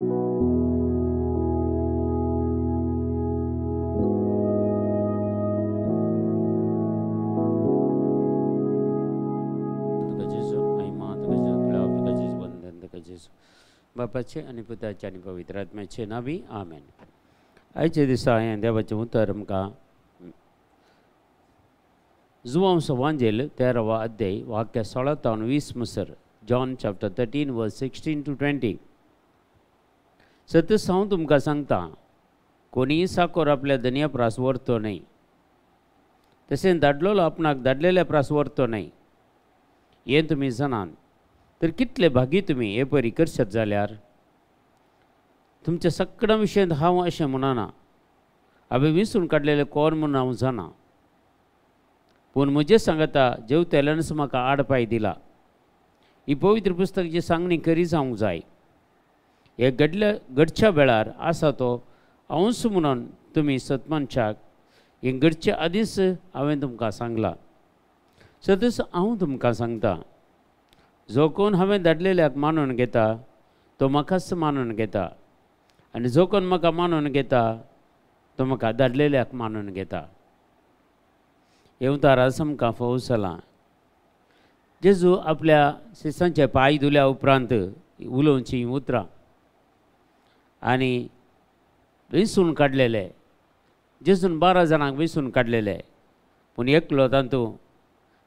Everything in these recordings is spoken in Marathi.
बापाचे आणि पुताचे आणि पवित्र आत्म्याचे नावी आमेन. आयचे दिसा हांवें देवाचें उतर आमकां जुवांस वांजेल 13वा अध्याय वाक्य 16 ते 20 मुसर. जॉन चॅप्टर 13 वर्स 16 to 20. सतत हांव तुमकां सांगता, कोणीय साकोर आपल्या धन्या प्रास व्हरतो न्हय, तशें धाडलेलो आपणाक धाडलेल्या प्रास व्हरतो न्हय. हें तुमी जाणात तर कितले भागी तुमी हे परी करशत जाल्यार. तुमच्या सगळ्या विशयांत हांव अशें म्हणना, हांवें विसरून काडलेले कोण म्हूण हांव जाणा, पूण म्हजें सांगता जेवतेल्यानच म्हाका आडपाय दिला. ही पवित्र पुस्तकाची सांगणी खरी जावंक जाय. हे घडच्या वेळार आसा तो अंश म्हणून तुमी सतमनशाक हें घडचे आदींच हांवें तुमकां सांगलां. सदस हांव तुमकां सांगता, जो कोण हांवें धाडलेल्याक मानून घेता तो म्हाकाच मानून घेता, आनी जो कोण म्हाका मानून घेता तो म्हाका धाडलेल्याक मानून घेता. हे उतारास आमकां फोव जालां. जेजू आपल्या शिसांचे पांय धुल्या उपरांत उलोवचीं उतरां आनी वेंचून काडलेले. जेजून 12 जाणांक वेंचून काडलेले, पूण एकलो तातूंत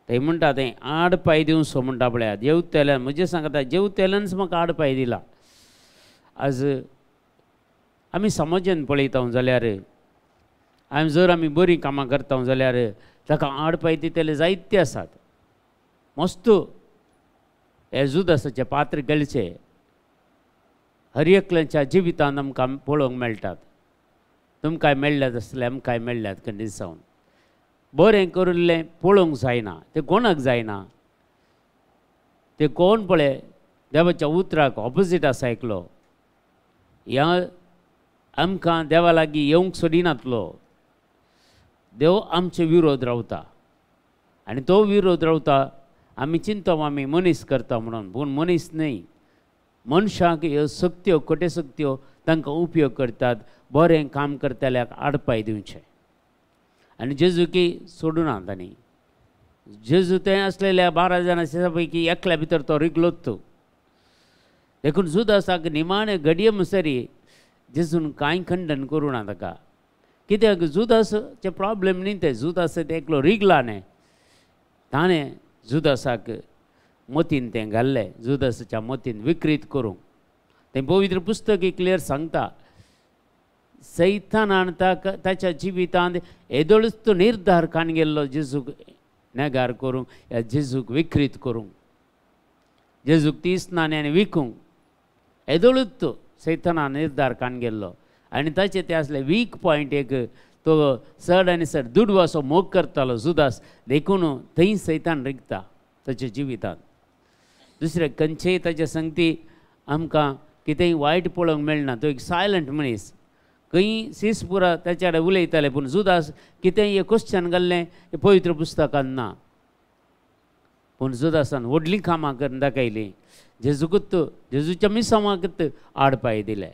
ते म्हणटा तें आड पांय दिवं सो म्हणटा पळय. जेवतेल्यान म्हणजे सांगता जेवतेल्यानच म्हाका आड पांय दिला. आज आमी समाजान पळयता जाल्यार आमी बरीं कामां करता जाल्यार ताका आड पांय दितले जायते आसात. मस्त हे जुदासाचे पात्र गेलचे हर एकल्याच्या जिवितांत आमकां पळोवंक मेळटात. तुमकांय मेळ्ळ्यात आसले, आमकांय मेळ्ळ्यात खंय सावन. बरें करिल्लें पळोवंक जायना, तें कोणाक जायना. तें कोण पळय देवाच्या उतराक ऑपोजीट आसा एकलो, ह्या आमकां देवा लागीं येवंक सोडिनातलो. देव आमचे विरोध रावता आनी तो विरोध रावता. आमी चिंतप आमी मनीस करता म्हणून, पूण मनीस न्हय. मनशाक ह्यो सक्त्यो खोटे सक्त्यो तांकां उपयोग करतात बरें काम करतल्याक आडपाय दिवचें. आनी जेजू की सोडूना तांणी. जेजू तें आसलेल्या 12 जाणां पैकी एकल्या भितर तो रिगलोत. देखून जुदासाक निमाणे घडये म्हणसरी जेजून कांय खंडन करूं ना ताका. कित्याक जुदासाचे प्रॉब्लेम न्ही ते. जुदास ते एकलो रिगला न्ही. ताणें जुदासाक मतीन तें घाल्लें, जुदासाच्या मतीन विकृत करूंक. तें पवित्र पुस्तक क्लियर सांगता, सैतानान ताच्या जिवितांत येदोळूच तो निर्धार कान गेल्लो जेजूक नेगार करूंक, या जेजूक विकृत करूंक, जेजूक 30 नाण्यांनी विकूंक. येदोळूच तो सैतानान निर्धार कान गेल्लो. आनी ताचे ते आसले वीक पॉयंट. एक तो चड आनी चड दुडवासो मोग करतालो जुदास. देखून थंय सैतान रिगता ताच्या जिवितांत. दुसरे खंयचेय ताचे संगती आमकां कितेंय वायट पळोवंक मेळना. तो एक सायलंट मनीस. खंय सीसपुरा ताचे कडेन उलयताले, पूण जुदास कितेंय एक क्वेश्चन घाल्लें हें पवित्र पुस्तकांत ना. पूण जुदासान व्हडलीं कामां करून दाखयलीं. जेजूकूच जेजूच्या मिसांवाकूच आडपाय दिले.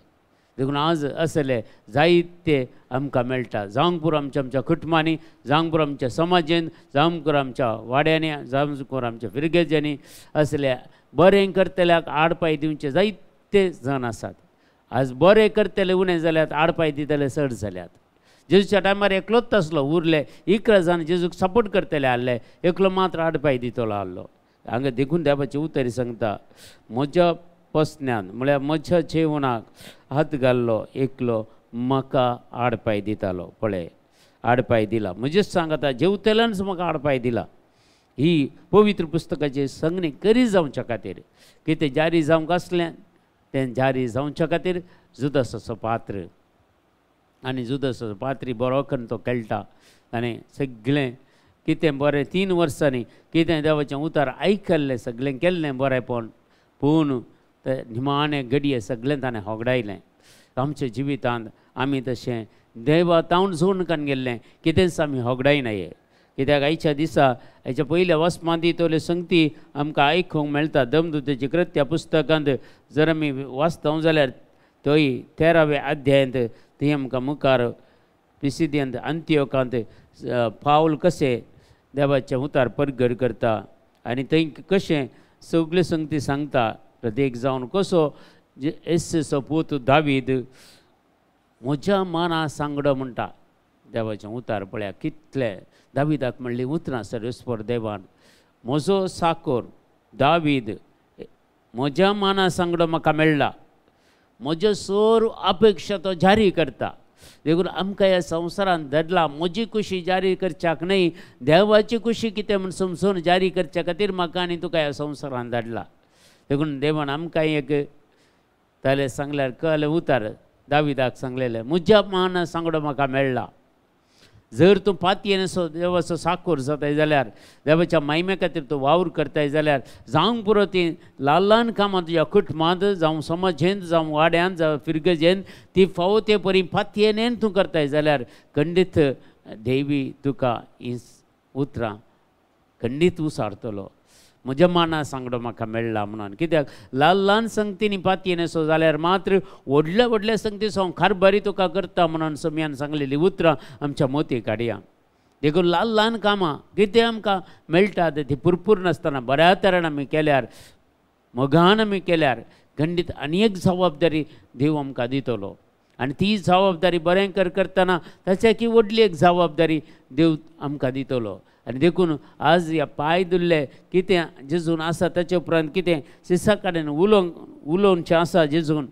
देखून आज असले जायते आमकां मेळटा. जावंक पुरो आमच्या कुटुंबांनी, जावंक पुरो आमच्या समाजान, जावंक पुरो आमच्या वाड्यांनी, जावंक पुरो आमच्या फिरगेजांनी असले बरें करतल्याक आडपाय दिवचे जायते जण आसात. आज बरें करतले उणें जाल्यात, आडपाय दितले चड जाल्यात. जेजूच्या टायमार एकलोच आसलो उरले. 11 जाण जेजूक सपोर्ट करतले आहले, एकलो मात्र आडपाय दितलो आहलो. हांगा देखून देवाची उतरी सांगता, म्हज्या पसण्यान म्हळ्यार म्हज्या जेवणाक हात घाल्लो एकलो म्हाका आडपाय दितालो. पळय, आडपाय दिला. म्हणजेच सांगता जेवतेल्यानच म्हाका आडपाय दिला. ही पवित्र पुस्तकाची सांगणी खरी जावच्या खातीर, कितें जारी जावंक आसलें तें जारी जावच्या खातीर जुदासाचो पात्र. आनी जुदासाचो पात्री बरो करून तो खेळटा. आनी सगळें कितें बरें 3 वर्सांनी कितें देवाचें उतार आयकल्लें सगळें केल्लें बरेंपण, पूण ते निमाणे घडये सगळें ताणें होगडायलें. आमच्या जिवितांत आमी तशें देवा तावन जोडून कान गेल्लें कितेंच आमी होगडायनाये. कित्याक आयच्या दिसा हेच्या पयल्या वसमादितल्यो संगती आमकां आयकूंक मेळटा. दमदुतेची कृत्या पुस्तकांत जर आमी वाचता जाल्यार तोय 13व्या अध्यायांत थंय आमकां मुखार पिसिदियांत अंत्योखांत पावल कशें देवाचें उतार परगट करता आनी थंय कशें सगल्यो संगती सांगता प्रत्येक जावन कसो येसो पूत दावीद म्हज्या माना सांगडो म्हणटा देवाचें उतार पळया कितले दाविदाक म्हणली उतरां सर्वेस्पर देवान म्हजो साकोर दावीद म्हज्या माना सांगडो म्हाका मेळ्ळा म्हज्यो सर्व अपेक्षा तो जारी करता देखून आमकां ह्या संवसारांत धडला म्हजी खुशी जारी करच्याक न्हय देवाची खुशी कितें म्हूण समजून जारी करच्या खातीर म्हाका आनी तुका ह्या संवसारांत धाडला देखून देवान आमकां एक ताले सांगल्यार कळ्ळें उतार दाविदाक सांगलेलें म्हज्या माना सांगडो म्हाका मेळ्ळा जर तूं पातयेन असो देवाचो साकोर जाताय जाल्यार देवाच्या महिमे खातीर तूं वावर करताय जाल्यार जावंक पुरो ती ल्हान ल्हान कामां तुज्या कुटुंबांत जावं समाजेंत जावं वाड्यांत जावं फिरगजेंत ती फावो ते परी पातयेन तूं करताय जाल्यार खंडीत देवी तुका ही उतरां खंडीत उसारतलो म्हज्या माना सांगडो म्हाका मेळ्ळा म्हणून कित्याक ल्हान ल्हान संगतींनी पातयेन असो जाल्यार मात्र व्हडल्या व्हडल्या संगती सावन खारबारी तुका करता म्हणून समयान सांगलेली उतरां आमच्या मोती काडया देखून ल्हान ल्हान कामां कितें आमकां मेळटात ती पुरपूर नासतना बऱ्या तरेन आमी केल्यार मोगान आमी केल्यार खंडीत आनी एक जबाबदारी देव आमकां दितलो आनी ती जबाबदारी बरें करतना ताच्याकी व्हडली एक जबाबदारी देव आमकां दितलो आनी देखून आज ह्या पांय दुल्ले कितें जेजून आसा ताचे उपरांत कितें शिसा कडेन उलोवचें आसा जेजून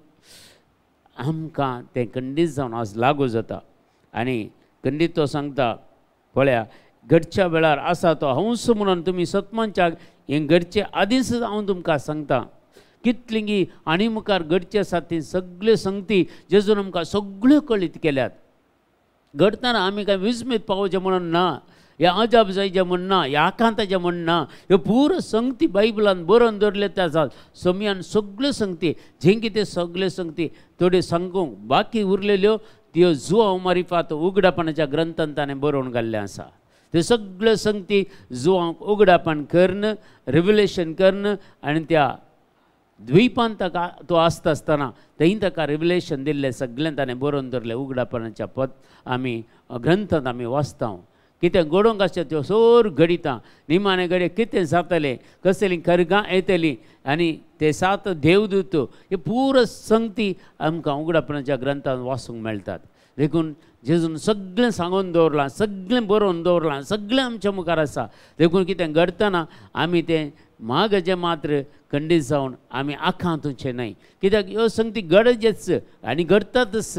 आमकां तें खंडीत जावन आज लागू जाता आनी खंडीत तो सांगता पळया घडच्या वेळार आसा तो हंस म्हणून तुमी सतमनच्याक हें घडचे आदींच हांव तुमकां सांगता कितलीं आनी मुखार घडचे आसात ती सगल्यो संगती जेजून आमकां सगळ्यो कळीत केल्यात घडतना आमी कांय विस्मीत पावचें म्हणून ना ह्या अजाप जायचें म्हण ना ह्या आकांताचें म्हण ना ह्यो पुरो संगती बायबलान बरोवन दवरले ते आसात समयान सगल्यो संगती जें कितें सगल्यो संगती थोड्यो सांगूंक बाकी उरलेल्यो त्यो जुवांव मारिफात उगडापणाच्या ग्रंथांत ताणें बरोवन घाल्लें आसा त्यो सगल्यो संगती जुवांक उगडापण करन रिव्हिलेशन करन आनी त्या द्विपांत ताका तो आसता आसतना थंय ताका रिव्हिलेशन दिल्लें सगळें ताणें बरोवन दवरलें उगडापणाच्या आमी ग्रंथांत आमी वाचता कितें घडोवंक आसता त्यो सोर घडिता निमाणे घडये कितें जातलें कसलीं खरगां येतलीं आनी ते 7 देवदूत हे पुरो संगती आमकां उगडापणाच्या ग्रंथांत वाचूंक मेळटात देखून जेजून सगळें सांगून दवरलां सगळें बरोवन दवरलां सगळें आमच्या मुखार आसा देखून कितें घडतना आमी तें मागजें मात्र खंडीत जावन आमी आखांतुचें न्हय कित्याक ह्यो संगती घडजेच आनी घडतातच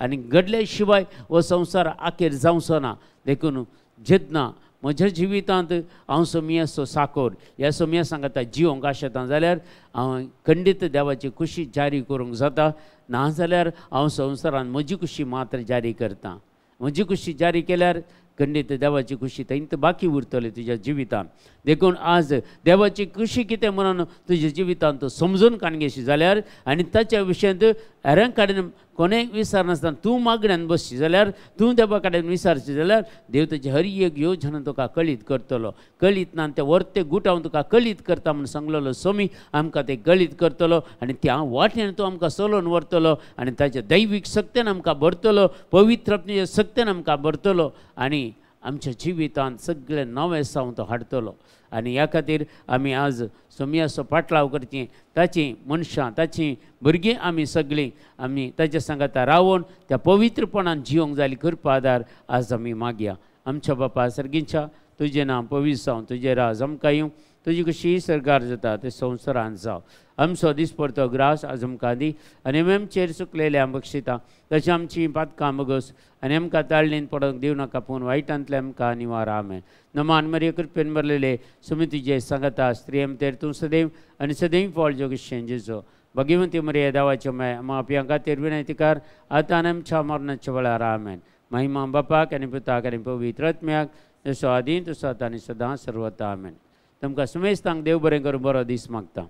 आनी घडले शिवाय हो संवसार आखेर जावचो ना देखून जेन्ना म्हज्या जिवितांत हांव सोमियाचो साकोर ह्या सोमिया सांगता जिवंक आशेता जाल्यार हांव खंडीत देवाची खुशी जारी करूंक जाता नाजाल्यार हांव संवसारांत म्हजी खुशी मात्र जारी करतां म्हजी खुशी जारी केल्यार खंडीत देवाची खुशी थंय बाकी उरतली तुज्या जिवितांत देखून आज देवाची खुशी कितें म्हणून तुज्या जिवितांत तूं समजून काणगेशी जाल्यार आनी ताच्या विशयांत हेरां कडेन कोणेंय विचारनासतना तूं मागण्यान बसशी जाल्यार तूं देवा कडेन विचारशी जाल्यार देव ताची हर एक योजना तुका कळीत करतलो कळीत ना ते वर्ते गुटावन तुका कळीत करता म्हूण सांगलेलो सोमी आमकां ते कळीत करतलो आनी त्या वाटेन तूं आमकां चलोवन व्हरतलो आनी ताच्या दैवीक शक्तीन आमकां भरतलो पवित्र शक्तीन आमकां भरतलो आनी आमच्या जिवितांत सगळें नवें जावन तो हाडटलो आनी ह्या खातीर आमी आज सोमियाचो पाटलाव करची ताची मनशां ताची भुरगीं आमी सगळीं आमी ताच्या सांगाता रावून त्या पवित्रपणान जिवंक जाली कृपा आदार आज आमी मागया आमच्या बापा सर्गींच्या तुजें नांव पवित्र जावं तुजें राज आमकां येवं तुजी कशी सरकार जाता ते संवसारांत जावं आमचो दिसपरतो ग्रास आज आमकां दी आनी आमचेर सुकलेल्या बक्षिता तशें आमची पातकां बगस आनी आमकां ताळणेन पडोवंक दिवं नाका पूण वायटांतले आमकां निवार आमेन नमान मरिये कृपेन भरलेले सुमी तुजे सांगता स्त्री आमचेर तूं सदैव आनी सदैव फळ जोगशें जेजो भगिवंती मरिये देवाच्यो माय मापियां खातीर विनंतीकार आतां आनी आमच्या मरणाच्या वेळार आमेन महिमा बापाक आनी पुताक आनी पवित्र आत्म्याक जसो आदीं तसो आतां आनी सदां सर्वता आमेन तुमकां सुमेस्तांक देव बरें करूं बरो दीस मागता